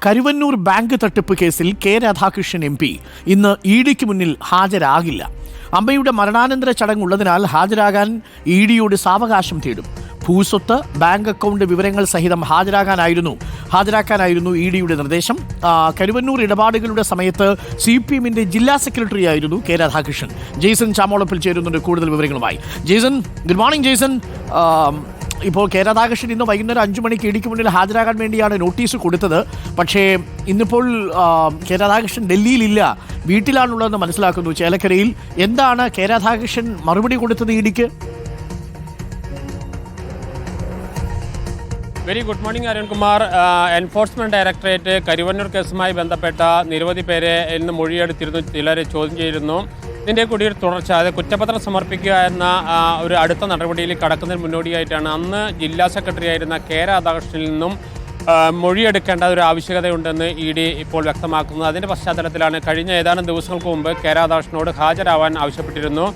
Karuvannur bank തട്ടിപ്പ് കേസിൽ K Radhakrishnan MP ഇന്ന് ഇഡിക്ക് മുന്നിൽ ഹാജരാകില്ല. അമ്മയുടെ മരണാനന്തര ചടങ്ങുള്ളതിനാൽ ഹാജരാകാൻ ഇഡിയോട് സാവകാശം തേടും. ഭൂസ്വത്ത്, ബാങ്ക് അക്കൗണ്ട് വിവരങ്ങൾ സഹിതം ഹാജരാക്കാനായിരുന്നു ഇഡിയുടെ നിർദ്ദേശം. കരുവന്നൂർ ഇടപാടുകളുടെ സമയത്ത് CPM-ന്റെ ജില്ലാ സെക്രട്ടറി ആയിരുന്നു കെ രാധാകൃഷ്ണൻ. ജെയ്സൺ ചാമോളപ്പിൽ ചേരുന്നുണ്ട് കൂടുതൽ വിവരങ്ങളുമായി. Jaison, good morning Jaison. ഇപ്പോൾ കെ രാധാകൃഷ്ണൻ ഇന്ന് വൈകുന്നേരം 5 മണിക്ക് ഇഡിക്ക് മുന്നിൽ ഹാജരാകാൻ വേണ്ടിയാണ് നോട്ടീസ് കൊടുത്തത്. പക്ഷേ ഇന്നിപ്പോൾ കെ രാധാകൃഷ്ണൻ ഡൽഹിയിലില്ല, വീട്ടിലാണുള്ളതെന്ന് മനസ്സിലാക്കുന്നു, ചേലക്കരയിൽ. എന്താണ് കെ രാധാകൃഷ്ണൻ മറുപടി കൊടുത്തത് ഇഡിക്ക്? Very good morning Arunkumar. Enforcement directorate Karuvannur കേസുമായി ബന്ധപ്പെട്ട നിരവധി പേരെ ഇന്ന് മൊഴിയെടുത്തിരുന്നു, ചിലരെ ചോദ്യം ചെയ്തിരുന്നു. ഇതിൻ്റെ കൂടി ഒരു തുടർച്ച, അതായത് കുറ്റപത്രം സമർപ്പിക്കുക എന്ന ഒരു അടുത്ത നടപടിയിൽ കടക്കുന്നതിന് മുന്നോടിയായിട്ടാണ് അന്ന് ജില്ലാ സെക്രട്ടറി ആയിരുന്ന കെ രാധാകൃഷ്ണനിൽ നിന്നും മൊഴിയെടുക്കേണ്ട ഒരു ആവശ്യകതയുണ്ടെന്ന് ED ഇപ്പോൾ വ്യക്തമാക്കുന്നത്. അതിൻ്റെ പശ്ചാത്തലത്തിലാണ് കഴിഞ്ഞ ഏതാനും ദിവസങ്ങൾക്ക് മുമ്പ് കെ രാധാകൃഷ്ണനോട് ഹാജരാവാൻ ആവശ്യപ്പെട്ടിരുന്നു.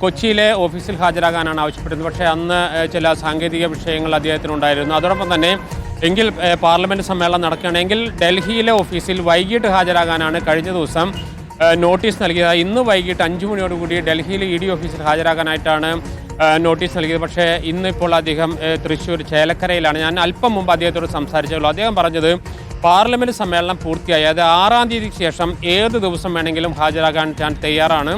കൊച്ചിയിലെ ഓഫീസിൽ ഹാജരാകാനാണ് ആവശ്യപ്പെട്ടിരുന്നത്. പക്ഷേ അന്ന് ചില സാങ്കേതിക വിഷയങ്ങൾ അദ്ദേഹത്തിനുണ്ടായിരുന്നു. അതോടൊപ്പം തന്നെ എങ്കിൽ പാർലമെൻറ്റ് സമ്മേളനം നടക്കുകയാണെങ്കിൽ ഡൽഹിയിലെ ഓഫീസിൽ വൈകിട്ട് ഹാജരാകാനാണ് കഴിഞ്ഞ ദിവസം നോട്ടീസ് നൽകിയത്. ഇന്ന് വൈകിട്ട് 5 മണിയോടുകൂടി ഡൽഹിയിൽ ED ഓഫീസിൽ ഹാജരാകാനായിട്ടാണ് നോട്ടീസ് നൽകിയത്. പക്ഷേ ഇന്നിപ്പോൾ അദ്ദേഹം തൃശ്ശൂർ ചേലക്കരയിലാണ്. ഞാൻ അല്പം മുമ്പ് അദ്ദേഹത്തോട് സംസാരിച്ചുള്ളൂ. അദ്ദേഹം പറഞ്ഞത് പാർലമെൻറ്റ് സമ്മേളനം പൂർത്തിയായി, അത് 6-ാം തീയതിക്ക് ശേഷം ഏത് ദിവസം വേണമെങ്കിലും ഹാജരാകാൻ ഞാൻ തയ്യാറാണ്.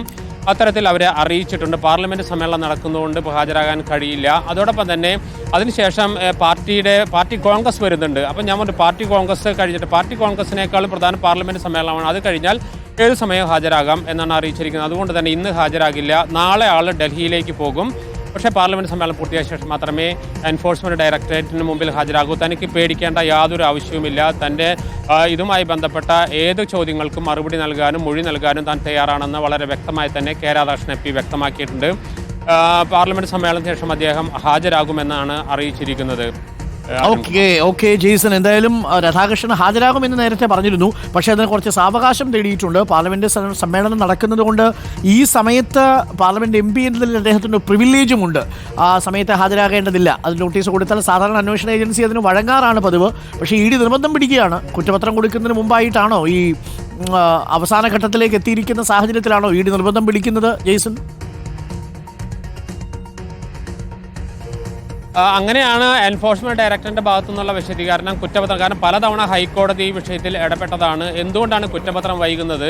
അത്തരത്തിൽ അവരെ അറിയിച്ചിട്ടുണ്ട്. പാർലമെൻറ്റ് സമ്മേളനം നടക്കുന്നതുകൊണ്ട് ഇപ്പോൾ ഹാജരാകാൻ കഴിയില്ല. അതോടൊപ്പം തന്നെ അതിനുശേഷം പാർട്ടി കോൺഗ്രസ് വരുന്നുണ്ട്. അപ്പം ഞാൻ പറഞ്ഞു പാർട്ടി കോൺഗ്രസ് കഴിഞ്ഞിട്ട്, പാർട്ടി കോൺഗ്രസിനേക്കാളും പ്രധാനം പാർലമെൻറ്റ് സമ്മേളനമാണ്. അത് കഴിഞ്ഞാൽ ഏത് സമയം ഹാജരാകാം എന്നാണ് അറിയിച്ചിരിക്കുന്നത്. അതുകൊണ്ട് തന്നെ ഇന്ന് ഹാജരാകില്ല. നാളെ ആൾ ഡൽഹിയിലേക്ക് പോകും. പക്ഷേ പാർലമെൻറ്റ് സമ്മേളനം പൂർത്തിയായ ശേഷം മാത്രമേ എൻഫോഴ്സ്മെൻറ്റ് ഡയറക്ടറേറ്റിന് മുമ്പിൽ ഹാജരാകൂ. തനിക്ക് പേടിക്കേണ്ട യാതൊരു ആവശ്യവുമില്ല. തൻ്റെ ഇതുമായി ബന്ധപ്പെട്ട ഏത് ചോദ്യങ്ങൾക്കും മറുപടി നൽകാനും മൊഴി നൽകാനും താൻ തയ്യാറാണെന്ന് വളരെ വ്യക്തമായി തന്നെ കെ രാധാകൃഷ്ണൻ MP വ്യക്തമാക്കിയിട്ടുണ്ട്. പാർലമെൻറ്റ് സമ്മേളനത്തിന് ശേഷം അദ്ദേഹം ഹാജരാകുമെന്നാണ് അറിയിച്ചിരിക്കുന്നത്. ഓക്കെ ജെയ്സൺ, എന്തായാലും രാധാകൃഷ്ണൻ ഹാജരാകുമെന്ന് നേരത്തെ പറഞ്ഞിരുന്നു. പക്ഷേ അതിന് കുറച്ച് സാവകാശം തേടിയിട്ടുണ്ട്. പാർലമെന്റ് സമ്മേളനം നടക്കുന്നത് കൊണ്ട് ഈ സമയത്ത് പാർലമെന്റ് MP എന്നതിൽ അദ്ദേഹത്തിന് പ്രിവിലേജും ഉണ്ട്. ആ സമയത്ത് ഹാജരാകേണ്ടതില്ല. അത് നോട്ടീസ് കൊടുത്താൽ സാധാരണ അന്വേഷണ ഏജൻസി അതിന് വഴങ്ങാറാണ് പതിവ്. പക്ഷേ ED നിർബന്ധം പിടിക്കുകയാണ്. കുറ്റപത്രം കൊടുക്കുന്നതിന് മുമ്പായിട്ടാണോ, ഈ അവസാന ഘട്ടത്തിലേക്ക് എത്തിയിരിക്കുന്ന സാഹചര്യത്തിലാണോ ED നിർബന്ധം പിടിക്കുന്നത് ജെയ്സൺ? അങ്ങനെയാണ് എൻഫോഴ്സ്മെന്റ് ഡയറക്ടറിന്റെ ഭാഗത്തു നിന്നുള്ള വിശദീകരണം. കുറ്റപത്രം, കാരണം പലതവണ ഹൈക്കോടതി ഈ വിഷയത്തിൽ ഇടപെട്ടതാണ്. എന്തുകൊണ്ടാണ് കുറ്റപത്രം വൈകുന്നത്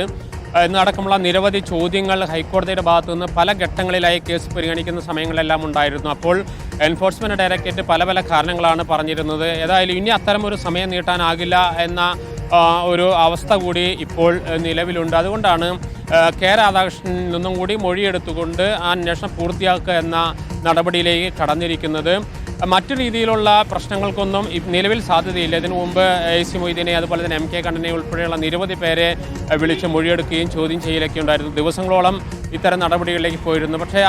എന്നടക്കമുള്ള നിരവധി ചോദ്യങ്ങൾ ഹൈക്കോടതിയുടെ ഭാഗത്തു നിന്ന് പല ഘട്ടങ്ങളിലായി കേസ് പരിഗണിക്കുന്ന സമയങ്ങളെല്ലാം ഉണ്ടായിരുന്നു. അപ്പോൾ എൻഫോഴ്സ്മെന്റ് ഡയറക്ടറേറ്റ് പല കാരണങ്ങളാണ് പറഞ്ഞിരുന്നത്. ഏതായാലും ഇനി അത്തരം ഒരു സമയം നീട്ടാനാകില്ല എന്ന ഒരു അവസ്ഥ കൂടി ഇപ്പോൾ നിലവിലുണ്ട്. അതുകൊണ്ടാണ് കെ രാധാകൃഷ്ണനിൽ നിന്നും കൂടി മൊഴിയെടുത്തുകൊണ്ട് ആ അന്വേഷണം പൂർത്തിയാക്കുക എന്ന നടപടിയിലേക്ക് കടന്നിരിക്കുന്നത്. മറ്റു രീതിയിലുള്ള പ്രശ്നങ്ങൾക്കൊന്നും നിലവിൽ സാധ്യതയില്ല. ഇതിനു മുമ്പ് AC മൊയ്തീനെ, അതുപോലെ തന്നെ MK കണ്ണനെ ഉൾപ്പെടെയുള്ള നിരവധി പേരെ വിളിച്ച് മൊഴിയെടുക്കുകയും ചോദ്യം ചെയ്യലൊക്കെ ഉണ്ടായിരുന്നു. ദിവസങ്ങളോളം ഇത്തരം നടപടികളിലേക്ക് പോയിരുന്നു. പക്ഷേ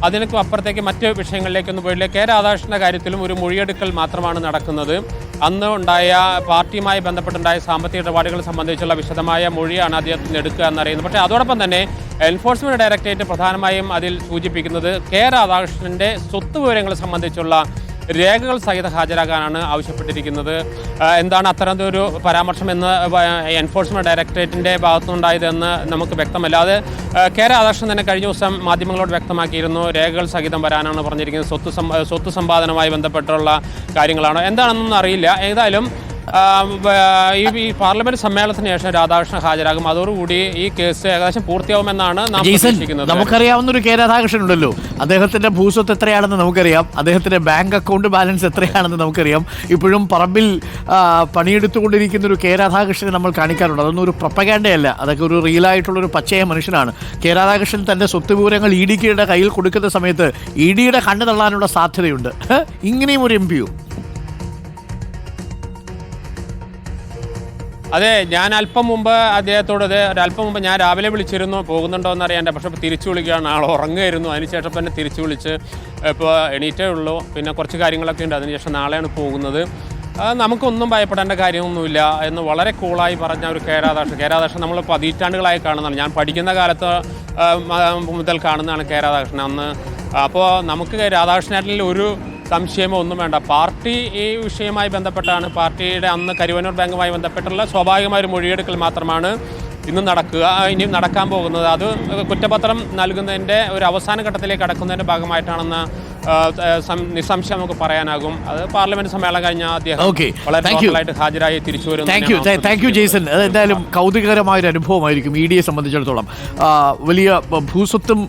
അതിനൊക്കെ അപ്പുറത്തേക്ക് മറ്റ് വിഷയങ്ങളിലേക്കൊന്നും പോയില്ല. കെ രാധാകൃഷ്ണൻ്റെ കാര്യത്തിലും ഒരു മൊഴിയെടുക്കൽ മാത്രമാണ് നടക്കുന്നത്. അന്ന് ഉണ്ടായ പാർട്ടിയുമായി ബന്ധപ്പെട്ടുണ്ടായ സാമ്പത്തിക ഇടപാടുകൾ സംബന്ധിച്ചുള്ള വിശദമായ മൊഴിയാണ് അദ്ദേഹത്തിന് എടുക്കുക എന്നറിയുന്നത്. പക്ഷേ അതോടൊപ്പം തന്നെ എൻഫോഴ്സ്മെന്റ് ഡയറക്ടറേറ്റ് പ്രധാനമായും അതിൽ സൂചിപ്പിക്കുന്നത് കെ രാധാകൃഷ്ണൻ്റെ സ്വത്ത് വിവരങ്ങൾ സംബന്ധിച്ചുള്ള രേഖകൾ സഹിതം ഹാജരാകാനാണ് ആവശ്യപ്പെട്ടിരിക്കുന്നത്. എന്താണ് അത്തരമൊരു പരാമർശം എന്ന് എൻഫോഴ്സ്മെന്റ് ഡയറക്ടറേറ്റിൻ്റെ ഭാഗത്തുനിന്നുണ്ടായതെന്ന് നമുക്ക് വ്യക്തമല്ല. അത് കെ രാധാകൃഷ്ണൻ തന്നെ കഴിഞ്ഞ ദിവസം മാധ്യമങ്ങളോട് വ്യക്തമാക്കിയിരുന്നു. രേഖകൾ സഹിതം വരാനാണ് പറഞ്ഞിരിക്കുന്നത്. സ്വത്ത് സമ്പാദനവുമായി ബന്ധപ്പെട്ടുള്ള കാര്യങ്ങളാണോ എന്താണെന്നൊന്നും അറിയില്ല. ഏതായാലും ഈ പാർലമെന്റ് സമ്മേളനത്തിന് ശേഷം രാധാകൃഷ്ണൻ ഹാജരാകും. അതോടുകൂടി ഈ കേസ് ഏകദേശം പൂർത്തിയാവുമെന്നാണ് നാം പ്രതീക്ഷിക്കുന്നത്. നമുക്കറിയാവുന്ന ഒരു കെ രാധാകൃഷ്ണൻ ഉണ്ടല്ലോ, അദ്ദേഹത്തിന്റെ ഭൂസ്വത്ത് എത്രയാണെന്ന് നമുക്കറിയാം, അദ്ദേഹത്തിന്റെ ബാങ്ക് അക്കൗണ്ട് ബാലൻസ് എത്രയാണെന്ന് നമുക്കറിയാം. ഇപ്പോഴും പറമ്പിൽ പണിയെടുത്തുകൊണ്ടിരിക്കുന്ന ഒരു കെ രാധാകൃഷ്ണനെ നമ്മൾ കാണിക്കാറുണ്ട്. അതൊന്നും ഒരു പ്രൊപ്പഗാൻഡയല്ല, അതൊക്കെ ഒരു റിയലായിട്ടുള്ളൊരു പച്ചയ മനുഷ്യനാണ്. കെ രാധാകൃഷ്ണൻ തന്റെ സ്വത്ത് വിവരങ്ങൾ EDയുടെ കയ്യിൽ കൊടുക്കുന്ന സമയത്ത് EDയുടെ കണ്ണു തള്ളാനുള്ള സാധ്യതയുണ്ട്. ഇങ്ങനെയും ഒരു MP യോ? അതെ, ഞാൻ അല്പം മുമ്പ് അദ്ദേഹത്തോട് ഞാൻ രാവിലെ വിളിച്ചിരുന്നു പോകുന്നുണ്ടോ എന്നറിയാൻ. പക്ഷേ ഇപ്പോൾ തിരിച്ചു വിളിക്കുകയാണ്. ആൾ ഉറങ്ങുമായിരുന്നു. അതിനുശേഷം തന്നെ തിരിച്ചു വിളിച്ച് ഇപ്പോൾ എണീറ്റേ ഉള്ളൂ. പിന്നെ കുറച്ച് കാര്യങ്ങളൊക്കെ ഉണ്ട്. അതിനുശേഷം നാളെയാണ് പോകുന്നത്. നമുക്കൊന്നും ഭയപ്പെടേണ്ട കാര്യമൊന്നുമില്ല എന്ന് വളരെ കൂളായി പറഞ്ഞ ഒരു കെ രാധാകൃഷ്ണൻ നമ്മൾ പതിറ്റാണ്ടുകളായി കാണുന്നതാണ്. ഞാൻ പഠിക്കുന്ന കാലത്ത് മുതൽ കാണുന്നതാണ് കെ രാധാകൃഷ്ണൻ. അന്ന് അപ്പോൾ നമുക്ക് രാധാകൃഷ്ണനായിട്ടുള്ള ഒരു സംശയമോ ഒന്നും വേണ്ട. പാർട്ടി ഈ വിഷയവുമായി ബന്ധപ്പെട്ടാണ്, പാർട്ടിയുടെ അന്ന് കരുവന്നൂർ ബാങ്കുമായി ബന്ധപ്പെട്ടുള്ള സ്വാഭാവികമായ ഒരു മൊഴിയെടുക്കൽ മാത്രമാണ് ഇന്നും ഇനിയും നടക്കാൻ പോകുന്നത്. അത് കുറ്റപത്രം നൽകുന്നതിൻ്റെ ഒരു അവസാന ഘട്ടത്തിലേക്ക് കടക്കുന്നതിൻ്റെ ഭാഗമായിട്ടാണെന്ന് നിസ്സംശയം നമുക്ക് പറയാനാകും. അത് പാർലമെന്റ് സമ്മേളനം കഴിഞ്ഞ അദ്ദേഹം വളരെ നോർമലായിട്ട് ഹാജരായി തിരിച്ചു വരും. Thank you Jaison. അത് എന്തായാലും കൗതുകകരമായൊരു അനുഭവമായിരിക്കും ഇ ഡിയെ സംബന്ധിച്ചിടത്തോളം. വലിയ ഭൂസ്വത്തും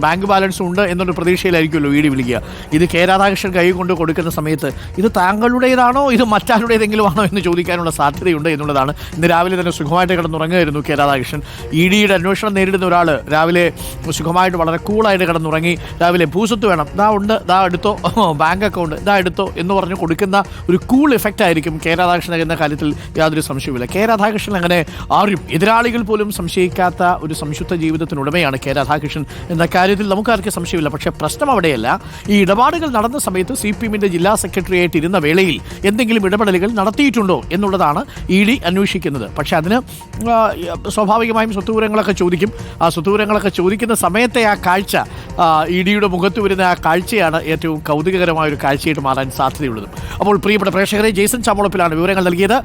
ബാങ്ക് ബാലൻസും ഉണ്ട് എന്നൊരു പ്രതീക്ഷയിലായിരിക്കുമല്ലോ ഇ ഡി വിളിക്കുക. ഇത് കെ രാധാകൃഷ്ണൻ കൈ കൊണ്ട് കൊടുക്കുന്ന സമയത്ത് ഇത് താങ്കളുടേതാണോ ഇത് മറ്റാരുടേതെങ്കിലും ആണോ എന്ന് ചോദിക്കാനുള്ള സാധ്യതയുണ്ട് എന്നുള്ളതാണ്. ഇന്ന് രാവിലെ തന്നെ സുഖമായിട്ട് കിടന്നുറങ്ങുമായിരുന്നു കെ രാധാകൃഷ്ണൻ. ഇ ഡിയുടെ അന്വേഷണം നേരിടുന്ന ഒരാൾ രാവിലെ സുഖമായിട്ട് വളരെ കൂളായിട്ട് കിടന്നുറങ്ങി. രാവിലെ ഭൂസ്വത്ത് വേണം, ദാ ഉണ്ട്, ദാ എടുത്തോ, ബാങ്ക് അക്കൗണ്ട് ദാ എടുത്തോ എന്ന് പറഞ്ഞ് കൊടുക്കുന്ന ഒരു കൂൾ എഫക്റ്റ് ആയിരിക്കും കെ രാധാകൃഷ്ണൻ എന്ന കാര്യത്തിൽ യാതൊരു സംശയവുമില്ല. കെ രാധാകൃഷ്ണൻ അങ്ങനെ ആരും എതിരാളികൾ പോലും സംശയിക്കാത്ത ഒരു സംശുദ്ധ ജീവിതത്തിനുടമയാണ് കെ രാധാകൃഷ്ണൻ എന്ന കാര്യത്തിൽ നമുക്കാർക്കും സംശയമില്ല. പക്ഷേ പ്രശ്നം അവിടെയല്ല. ഈ ഇടപാടുകൾ നടന്ന സമയത്ത് CPM-ന്റെ ജില്ലാ സെക്രട്ടറി ആയിട്ട് ഇരുന്ന വേളയിൽ എന്തെങ്കിലും ഇടപെടലുകൾ നടത്തിയിട്ടുണ്ടോ എന്നുള്ളതാണ് ഇ ഡി അന്വേഷിക്കുന്നത്. പക്ഷെ അതിന് സ്വാഭാവികമായും സ്വത്തുവിവരങ്ങളൊക്കെ ചോദിക്കും. ആ സ്വത്തുവിവരങ്ങളൊക്കെ ചോദിക്കുന്ന സമയത്തെ ആ കാഴ്ച, ഇ ഡിയുടെ മുഖത്ത് വരുന്ന ആ കാഴ്ചയാണ് ഏറ്റവും കൗതുകകരമായ ഒരു കാഴ്ചയായിട്ട് മാറാൻ സാധ്യതയുള്ളത്. അപ്പോൾ പ്രിയപ്പെട്ട പ്രേക്ഷകരെ, ജെയ്സൺ ചാമോളപ്പിലാണ് വിവരങ്ങൾ നൽകിയത്.